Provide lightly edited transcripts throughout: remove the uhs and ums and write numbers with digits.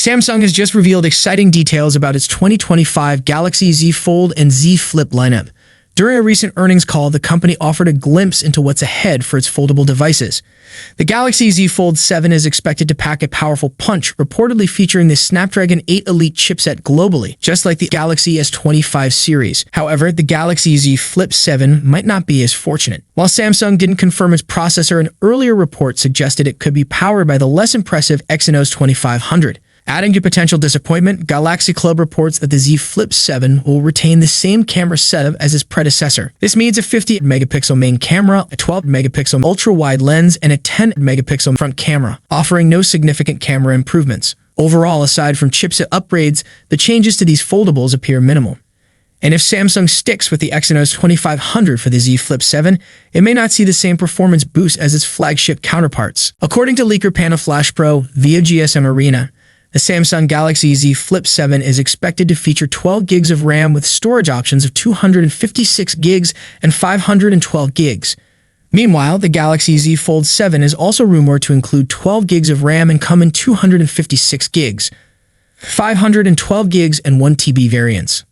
Samsung has just revealed exciting details about its 2025 Galaxy Z Fold and Z Flip lineup. During a recent earnings call, the company offered a glimpse into what's ahead for its foldable devices. The Galaxy Z Fold 7 is expected to pack a powerful punch, reportedly featuring the Snapdragon 8 Elite chipset globally, just like the Galaxy S25 series. However, the Galaxy Z Flip 7 might not be as fortunate. While Samsung didn't confirm its processor, an earlier report suggested it could be powered by the less impressive Exynos 2500. Adding to potential disappointment, Galaxy Club reports that the Z Flip 7 will retain the same camera setup as its predecessor. This means a 50-megapixel main camera, a 12-megapixel ultra-wide lens, and a 10-megapixel front camera, offering no significant camera improvements. Overall, aside from chipset upgrades, the changes to these foldables appear minimal. And if Samsung sticks with the Exynos 2500 for the Z Flip 7, it may not see the same performance boost as its flagship counterparts. According to leaker Panaflash Pro via GSM Arena, the Samsung Galaxy Z Flip 7 is expected to feature 12 gigs of RAM with storage options of 256 gigs and 512 gigs. Meanwhile, the Galaxy Z Fold 7 is also rumored to include 12 gigs of RAM and come in 256 gigs, 512 gigs, and 1 TB variants.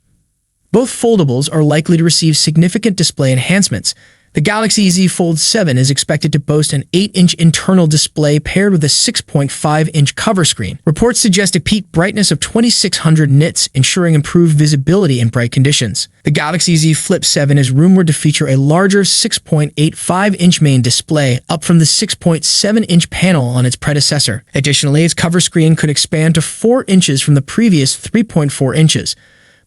Both foldables are likely to receive significant display enhancements. The Galaxy Z Fold 7 is expected to boast an 8-inch internal display paired with a 6.5-inch cover screen. Reports suggest a peak brightness of 2600 nits, ensuring improved visibility in bright conditions. The Galaxy Z Flip 7 is rumored to feature a larger 6.85-inch main display, up from the 6.7-inch panel on its predecessor. Additionally, its cover screen could expand to 4 inches from the previous 3.4 inches.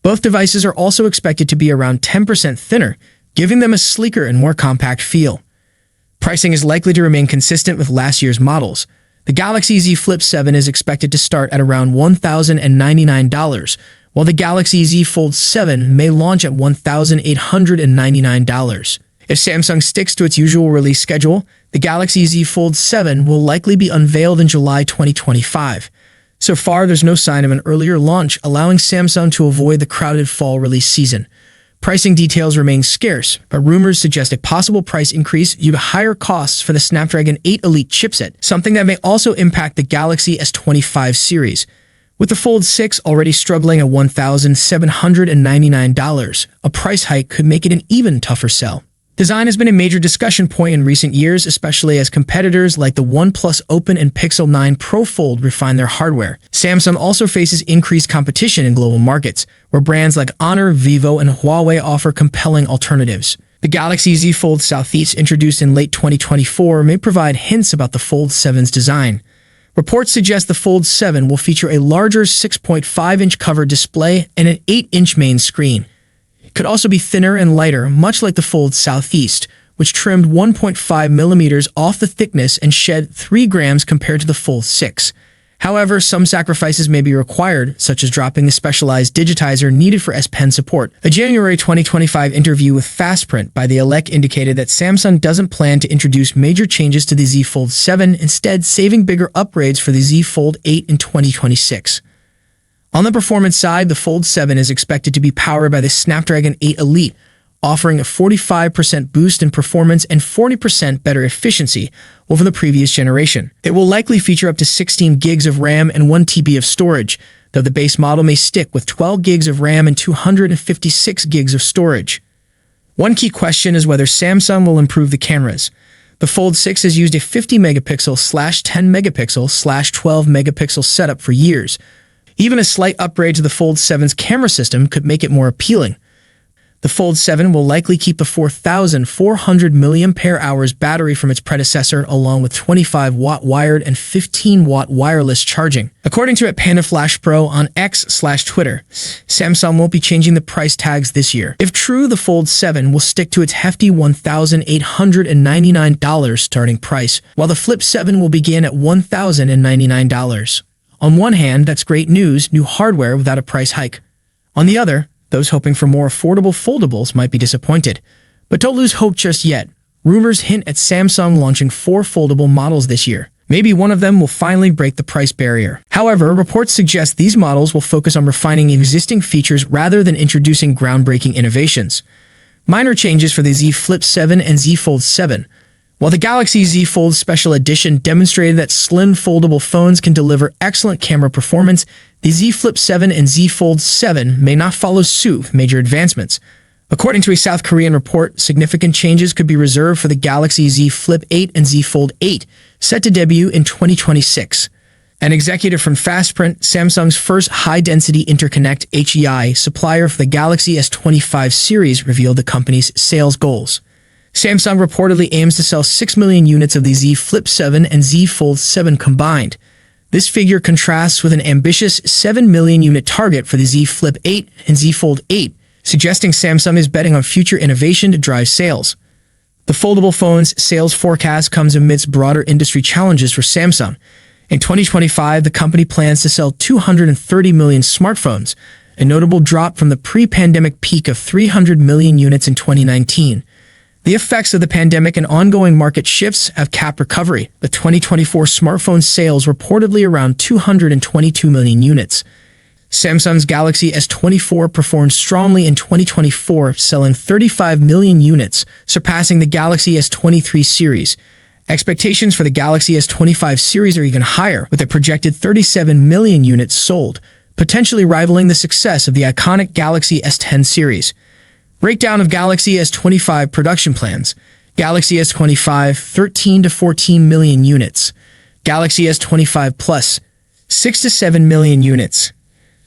Both devices are also expected to be around 10% thinner, giving them a sleeker and more compact feel. Pricing is likely to remain consistent with last year's models. The Galaxy Z Flip 7 is expected to start at around $1,099, while the Galaxy Z Fold 7 may launch at $1,899. If Samsung sticks to its usual release schedule, the Galaxy Z Fold 7 will likely be unveiled in July 2025. So far, there's no sign of an earlier launch, allowing Samsung to avoid the crowded fall release season. Pricing details remain scarce, but rumors suggest a possible price increase due to higher costs for the Snapdragon 8 Elite chipset, something that may also impact the Galaxy S25 series. With the Fold 6 already struggling at $1,799, a price hike could make it an even tougher sell. Design has been a major discussion point in recent years, especially as competitors like the OnePlus Open and Pixel 9 Pro Fold refine their hardware. Samsung also faces increased competition in global markets, where brands like Honor, Vivo, and Huawei offer compelling alternatives. The Galaxy Z Fold Southeast, introduced in late 2024, may provide hints about the Fold 7's design. Reports suggest the Fold 7 will feature a larger 6.5-inch cover display and an 8-inch main screen. It could also be thinner and lighter, much like the Fold Southeast, which trimmed 1.5 millimeters off the thickness and shed 3 grams compared to the Fold 6. However, some sacrifices may be required, such as dropping the specialized digitizer needed for S Pen support. A January 2025 interview with Fastprint by the Elec indicated that Samsung doesn't plan to introduce major changes to the Z Fold 7, instead saving bigger upgrades for the Z Fold 8 in 2026. On the performance side, the Fold 7 is expected to be powered by the Snapdragon 8 Elite, offering a 45% boost in performance and 40% better efficiency over the previous generation. It will likely feature up to 16 gigs of RAM and 1 TB of storage, though the base model may stick with 12 gigs of RAM and 256 gigs of storage. One key question is whether Samsung will improve the cameras. The Fold 6 has used a 50-megapixel/10-megapixel/12-megapixel setup for years. Even a slight upgrade to the Fold 7's camera system could make it more appealing. The Fold 7 will likely keep the 4,400 mAh battery from its predecessor, along with 25-watt wired and 15-watt wireless charging. According to Panaflash Pro on X/Twitter, Samsung won't be changing the price tags this year. If true, the Fold 7 will stick to its hefty $1,899 starting price, while the Flip 7 will begin at $1,099. On one hand, that's great news, new hardware without a price hike. On the other, those hoping for more affordable foldables might be disappointed. But don't lose hope just yet. Rumors hint at Samsung launching 4 foldable models this year. Maybe one of them will finally break the price barrier. However, reports suggest these models will focus on refining existing features rather than introducing groundbreaking innovations. Minor changes for the Z Flip 7 and Z Fold 7 While the Galaxy Z Fold Special Edition demonstrated that slim foldable phones can deliver excellent camera performance, the Z Flip 7 and Z Fold 7 may not follow suit with major advancements. According to a South Korean report, significant changes could be reserved for the Galaxy Z Flip 8 and Z Fold 8, set to debut in 2026. An executive from Fastprint, Samsung's first high-density interconnect HEI supplier for the Galaxy S25 series, revealed the company's sales goals. Samsung reportedly aims to sell 6 million units of the Z Flip 7 and Z Fold 7 combined. This figure contrasts with an ambitious 7 million unit target for the Z Flip 8 and Z Fold 8, suggesting Samsung is betting on future innovation to drive sales. The foldable phone's sales forecast comes amidst broader industry challenges for Samsung. In 2025, the company plans to sell 230 million smartphones, a notable drop from the pre-pandemic peak of 300 million units in 2019. The effects of the pandemic and ongoing market shifts have capped recovery, with 2024 smartphone sales reportedly around 222 million units. Samsung's Galaxy S24 performed strongly in 2024, selling 35 million units, surpassing the Galaxy S23 series. Expectations for the Galaxy S25 series are even higher, with a projected 37 million units sold, potentially rivaling the success of the iconic Galaxy S10 series. Breakdown of Galaxy S25 production plans. Galaxy S25, 13 to 14 million units. Galaxy S25 Plus, 6 to 7 million units.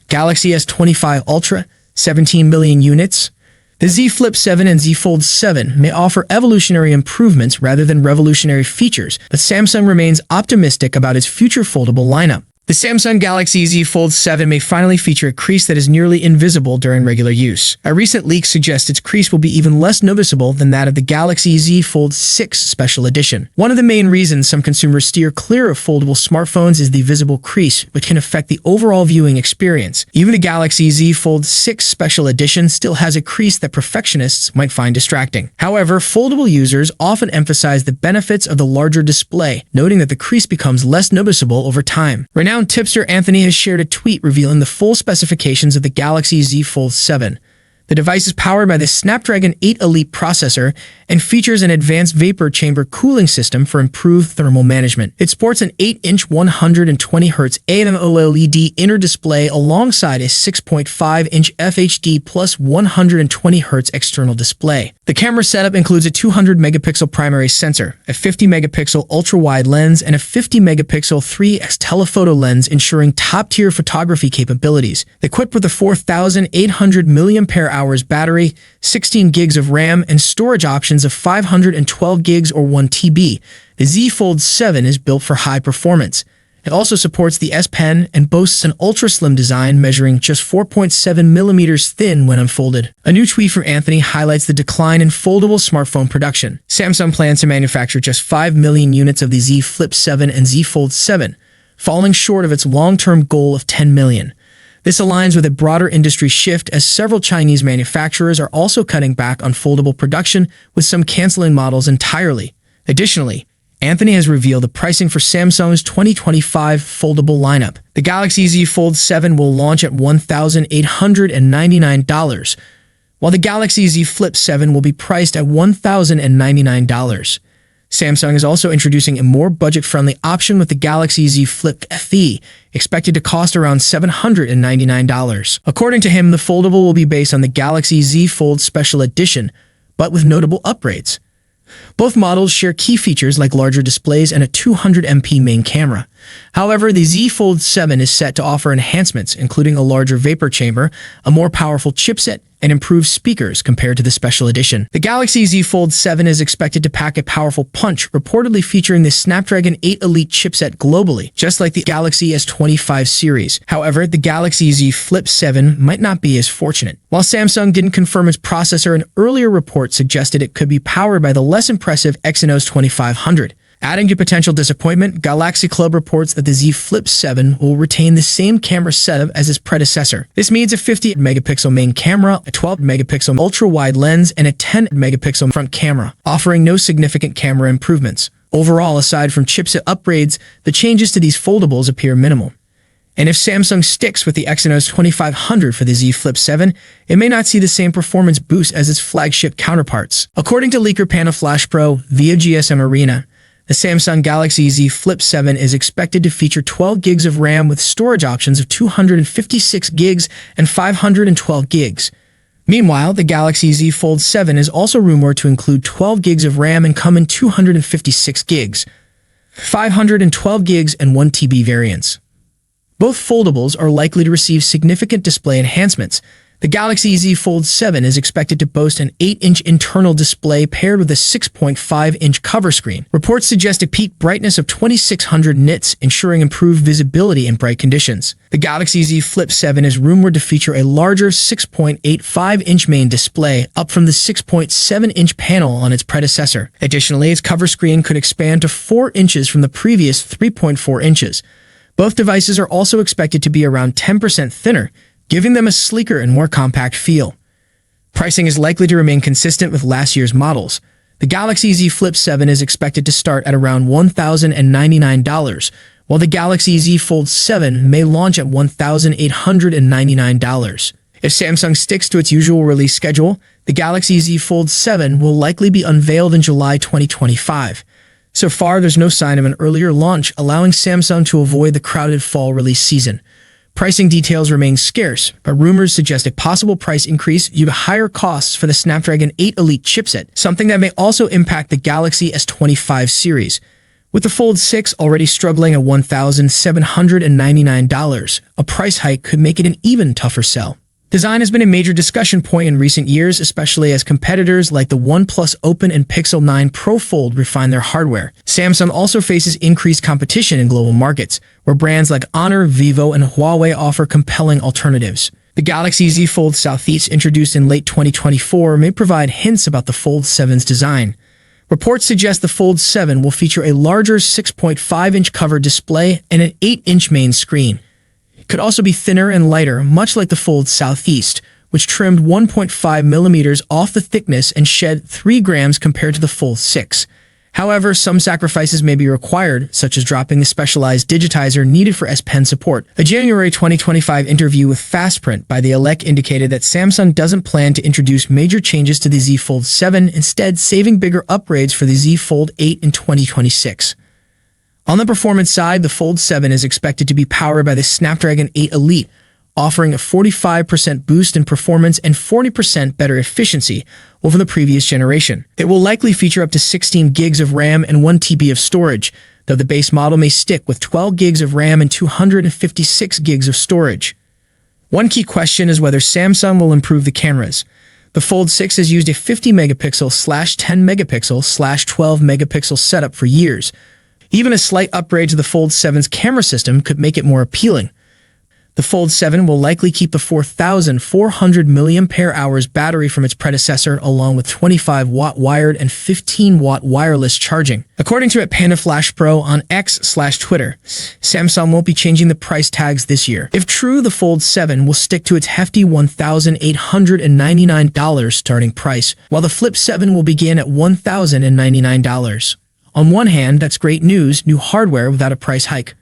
Galaxy S25 Ultra, 17 million units. The Z Flip 7 and Z Fold 7 may offer evolutionary improvements rather than revolutionary features, but Samsung remains optimistic about its future foldable lineup. The Samsung Galaxy Z Fold 7 may finally feature a crease that is nearly invisible during regular use. A recent leak suggests its crease will be even less noticeable than that of the Galaxy Z Fold 6 Special Edition. One of the main reasons some consumers steer clear of foldable smartphones is the visible crease, which can affect the overall viewing experience. Even the Galaxy Z Fold 6 Special Edition still has a crease that perfectionists might find distracting. However, foldable users often emphasize the benefits of the larger display, noting that the crease becomes less noticeable over time. Renowned tipster Anthony has shared a tweet revealing the full specifications of the Galaxy Z Fold 7. The device is powered by the Snapdragon 8 Elite processor and features an advanced vapor chamber cooling system for improved thermal management. It sports an 8-inch 120Hz AMOLED inner display alongside a 6.5-inch FHD plus 120Hz external display. The camera setup includes a 200-megapixel primary sensor, a 50-megapixel ultra-wide lens, and a 50-megapixel 3x telephoto lens, ensuring top-tier photography capabilities. Equipped with a 4,800 mAh battery, 16 gigs of RAM, and storage options of 512 gigs or 1 TB, the Z Fold 7 is built for high performance. It also supports the S Pen and boasts an ultra-slim design measuring just 4.7 millimeters thin when unfolded. A new tweet from Anthony highlights the decline in foldable smartphone production. Samsung plans to manufacture just 5 million units of the Z Flip 7 and Z Fold 7, falling short of its long-term goal of 10 million. This aligns with a broader industry shift as several Chinese manufacturers are also cutting back on foldable production, with some canceling models entirely. Additionally, Anthony has revealed the pricing for Samsung's 2025 foldable lineup. The Galaxy Z Fold 7 will launch at $1,899, while the Galaxy Z Flip 7 will be priced at $1,099. Samsung is also introducing a more budget-friendly option with the Galaxy Z Flip FE, expected to cost around $799. According to him, the foldable will be based on the Galaxy Z Fold Special Edition, but with notable upgrades. Both models share key features like larger displays and a 200MP main camera. However, the Z Fold 7 is set to offer enhancements, including a larger vapor chamber, a more powerful chipset, and improved speakers compared to the Special Edition. The Galaxy Z Fold 7 is expected to pack a powerful punch, reportedly featuring the Snapdragon 8 Elite chipset globally, just like the Galaxy S25 series. However, the Galaxy Z Flip 7 might not be as fortunate. While Samsung didn't confirm its processor, an earlier report suggested it could be powered by the less impressive Exynos 2500. Adding to potential disappointment, Galaxy Club reports that the Z Flip 7 will retain the same camera setup as its predecessor. This means a 50-megapixel main camera, a 12-megapixel ultra-wide lens, and a 10-megapixel front camera, offering no significant camera improvements. Overall, aside from chipset upgrades, the changes to these foldables appear minimal. And if Samsung sticks with the Exynos 2500 for the Z Flip 7, it may not see the same performance boost as its flagship counterparts. According to leaker Panaflash Pro via GSM Arena, the Samsung Galaxy Z Flip 7 is expected to feature 12 gigs of RAM with storage options of 256 gigs and 512 gigs. Meanwhile, the Galaxy Z Fold 7 is also rumored to include 12 gigs of RAM and come in 256 gigs, 512 gigs, and 1 TB variants. Both foldables are likely to receive significant display enhancements. The Galaxy Z Fold 7 is expected to boast an 8-inch internal display paired with a 6.5-inch cover screen. Reports suggest a peak brightness of 2600 nits, ensuring improved visibility in bright conditions. The Galaxy Z Flip 7 is rumored to feature a larger 6.85-inch main display, up from the 6.7-inch panel on its predecessor. Additionally, its cover screen could expand to 4 inches from the previous 3.4 inches. Both devices are also expected to be around 10% thinner, giving them a sleeker and more compact feel. Pricing is likely to remain consistent with last year's models. The Galaxy Z Flip 7 is expected to start at around $1,099, while the Galaxy Z Fold 7 may launch at $1,899. If Samsung sticks to its usual release schedule, the Galaxy Z Fold 7 will likely be unveiled in July 2025. So far, there's no sign of an earlier launch, allowing Samsung to avoid the crowded fall release season. Pricing details remain scarce, but rumors suggest a possible price increase due to higher costs for the Snapdragon 8 Elite chipset, something that may also impact the Galaxy S25 series. With the Fold 6 already struggling at $1,799, a price hike could make it an even tougher sell. Design has been a major discussion point in recent years, especially as competitors like the OnePlus Open and Pixel 9 Pro Fold refine their hardware. Samsung also faces increased competition in global markets, where brands like Honor, Vivo, and Huawei offer compelling alternatives. The Galaxy Z Fold Southeast, introduced in late 2024, may provide hints about the Fold 7's design. Reports suggest the Fold 7 will feature a larger 6.5-inch cover display and an 8-inch main screen. It could also be thinner and lighter, much like the Fold Southeast, which trimmed 1.5 millimeters off the thickness and shed 3 grams compared to the Fold 6. However, some sacrifices may be required, such as dropping the specialized digitizer needed for S Pen support. A January 2025 interview with Fastprint by the Elec indicated that Samsung doesn't plan to introduce major changes to the Z Fold 7, instead saving bigger upgrades for the Z Fold 8 in 2026. On the performance side, the Fold 7 is expected to be powered by the Snapdragon 8 Elite, offering a 45% boost in performance and 40% better efficiency over the previous generation. It will likely feature up to 16 gigs of RAM and 1 TB of storage, though the base model may stick with 12 gigs of RAM and 256 gigs of storage. One key question is whether Samsung will improve the cameras. The Fold 6 has used a 50-megapixel/10-megapixel/12-megapixel setup for years. Even a slight upgrade to the Fold 7's camera system could make it more appealing. The Fold 7 will likely keep the 4,400 mAh battery from its predecessor, along with 25-watt wired and 15-watt wireless charging. According to Panaflash Pro on X/Twitter, Samsung won't be changing the price tags this year. If true, the Fold 7 will stick to its hefty $1,899 starting price, while the Flip 7 will begin at $1,099. On one hand, that's great news, new hardware without a price hike.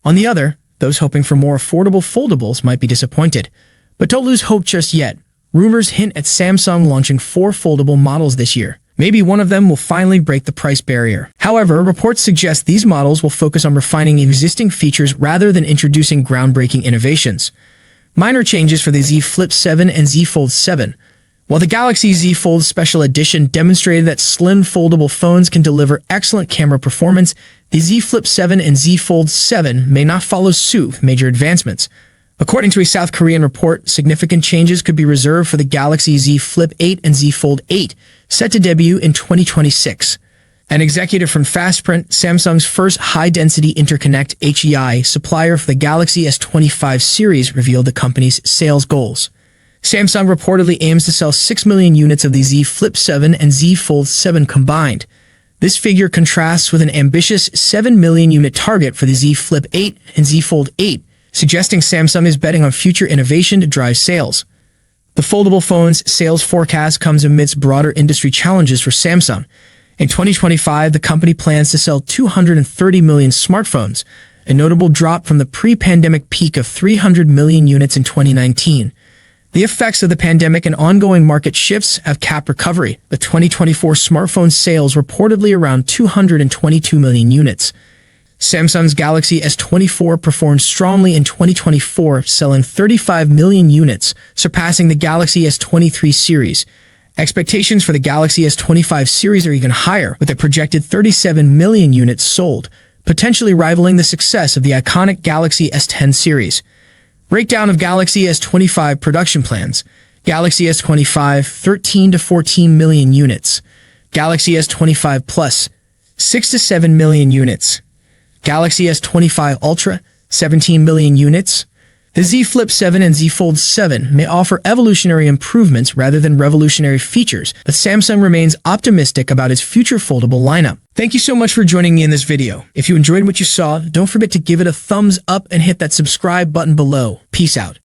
On the other, those hoping for more affordable foldables might be disappointed. But don't lose hope just yet. Rumors hint at Samsung launching 4 foldable models this year. Maybe one of them will finally break the price barrier. However, reports suggest these models will focus on refining existing features rather than introducing groundbreaking innovations. Minor changes for the Z Flip 7 and Z Fold 7. While the Galaxy Z Fold Special Edition demonstrated that slim foldable phones can deliver excellent camera performance, the Z Flip 7 and Z Fold 7 may not follow suit with major advancements. According to a South Korean report, significant changes could be reserved for the Galaxy Z Flip 8 and Z Fold 8, set to debut in 2026. An executive from Fastprint, Samsung's first high-density interconnect HEI supplier for the Galaxy S25 series, revealed the company's sales goals. Samsung reportedly aims to sell 6 million units of the Z Flip 7 and Z Fold 7 combined. This figure contrasts with an ambitious 7 million unit target for the Z Flip 8 and Z Fold 8, suggesting Samsung is betting on future innovation to drive sales. The foldable phone's sales forecast comes amidst broader industry challenges for Samsung. In 2025, the company plans to sell 230 million smartphones, a notable drop from the pre-pandemic peak of 300 million units in 2019. The effects of the pandemic and ongoing market shifts have capped recovery, with 2024 smartphone sales reportedly around 222 million units. Samsung's Galaxy S24 performed strongly in 2024, selling 35 million units, surpassing the Galaxy S23 series. Expectations for the Galaxy S25 series are even higher, with a projected 37 million units sold, potentially rivaling the success of the iconic Galaxy S10 series. Breakdown of Galaxy S25 production plans. Galaxy S25, 13 to 14 million units. Galaxy S25 Plus, 6 to 7 million units. Galaxy S25 Ultra, 17 million units. The Z Flip 7 and Z Fold 7 may offer evolutionary improvements rather than revolutionary features, but Samsung remains optimistic about its future foldable lineup. Thank you so much for joining me in this video. If you enjoyed what you saw, don't forget to give it a thumbs up and hit that subscribe button below. Peace out.